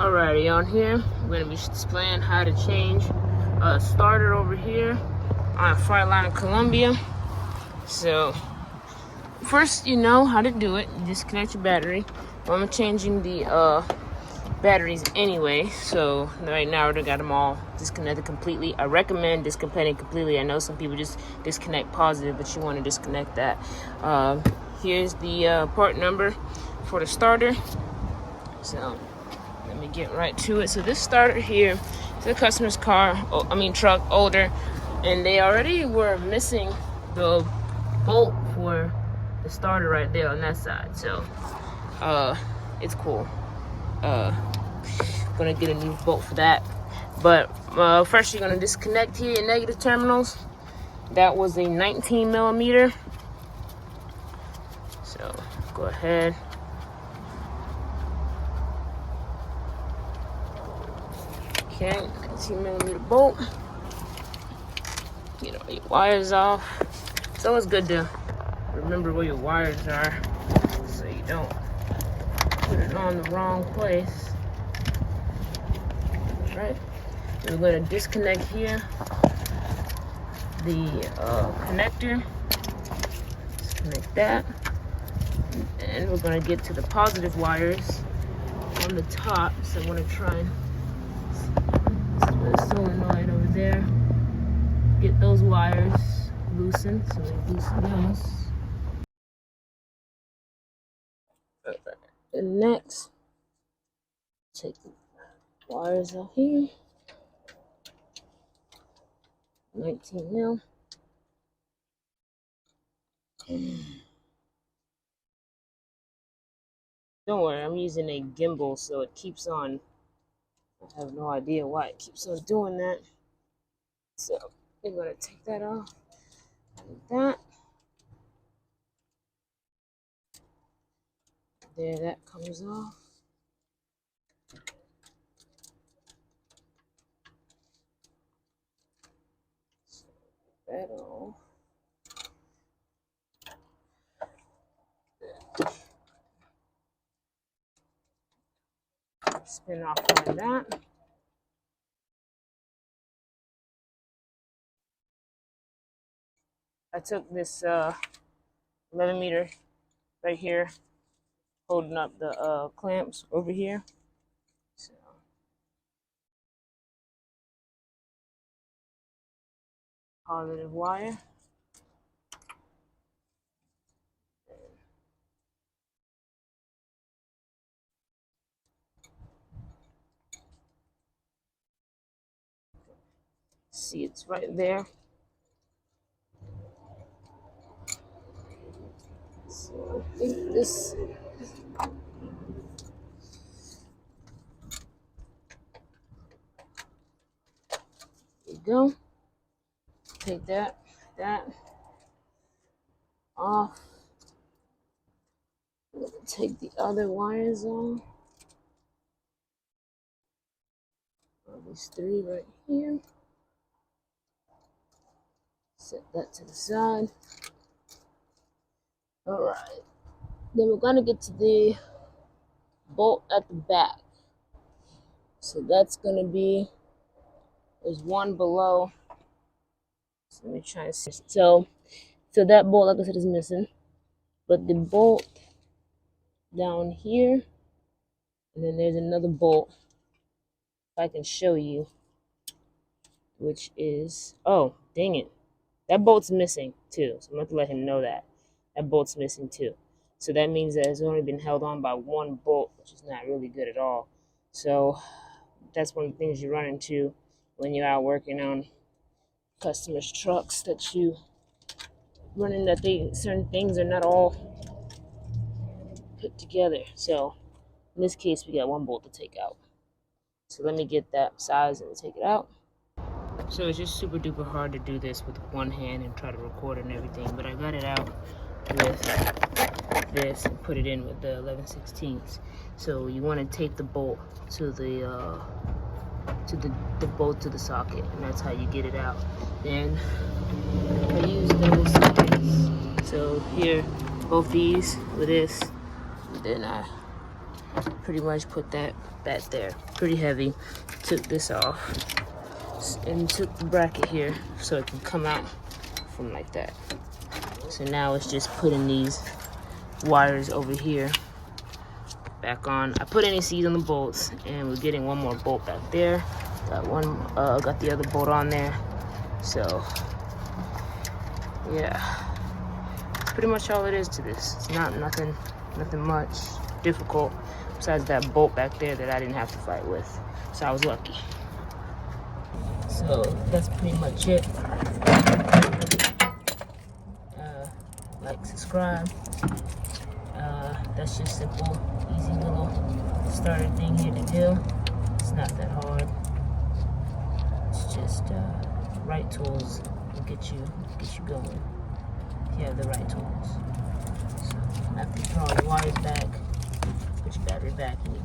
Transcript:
Alrighty, on here, we're going to be displaying how to change a starter over here on a Freightliner Columbia. So, first you know how to do it. You disconnect your battery. I'm changing the batteries anyway, so right now we got them all disconnected completely. I recommend disconnecting completely. I know some people just disconnect positive, but you want to disconnect that. Here's the part number for the starter. So let me get right to it. So this starter here is the customer's truck, older, and they already were missing the bolt for the starter right there on that side. So it's cool. Gonna get a new bolt for that. But first you're gonna disconnect here your negative terminals. That was a 19 millimeter. So go ahead. Okay, 19 millimeter bolt. Get all your wires off. It's always good to remember where your wires are so you don't put it on the wrong place. Right? We're going to disconnect here the connector. Disconnect that. And we're going to get to the positive wires on the top. So I'm going to try and the solenoid over there. Get those wires loosened. So we loosen those. And next, take the wires out here. 19 mil. Don't worry, I'm using a gimbal, so it keeps on. I have no idea why it keeps on doing that. So we're gonna take that off. Like that. There, that comes off. So that off. Spin off like that. I took this 11 meter right here, holding up the clamps over here. So positive wire. See, it's right there. So I think this. There you go. Take that off. Take the other wires off. These three right here. Set that to the side. Alright. Then we're gonna get to the bolt at the back. So that's gonna be, there's one below. So let me try and see. So that bolt, like I said, is missing. But the bolt down here, and then there's another bolt, if I can show you, which is, oh, dang it. That bolt's missing too. So I'm going to let him know that. That bolt's missing too. So that means that it's only been held on by one bolt, which is not really good at all. So that's one of the things you run into when you're out working on customers' trucks, that you run in that certain things are not all put together. So in this case, we got one bolt to take out. So let me get that size and take it out. So it's just super duper hard to do this with one hand and try to record and everything, but I got it out with this and put it in with the 11/16. So you want to tape the bolt to the bolt to the socket, and that's how you get it out. Then I use those sockets. So here, both these with this, and then I pretty much put that there. Pretty heavy. Took this off and took the bracket here so it can come out from like that. So now it's just putting these wires over here back on. I put NECs on the bolts, and we're getting one more bolt back there. Got the other bolt on there. So yeah, pretty much all it is to this. It's not nothing much difficult besides that bolt back there that I didn't have to fight with. So I was lucky. So that's pretty much it. Like, subscribe. That's just simple, easy little starter thing here to do. It's not that hard. It's just right tools will get you going if you have the right tools. So after you draw your wires back, put your battery back in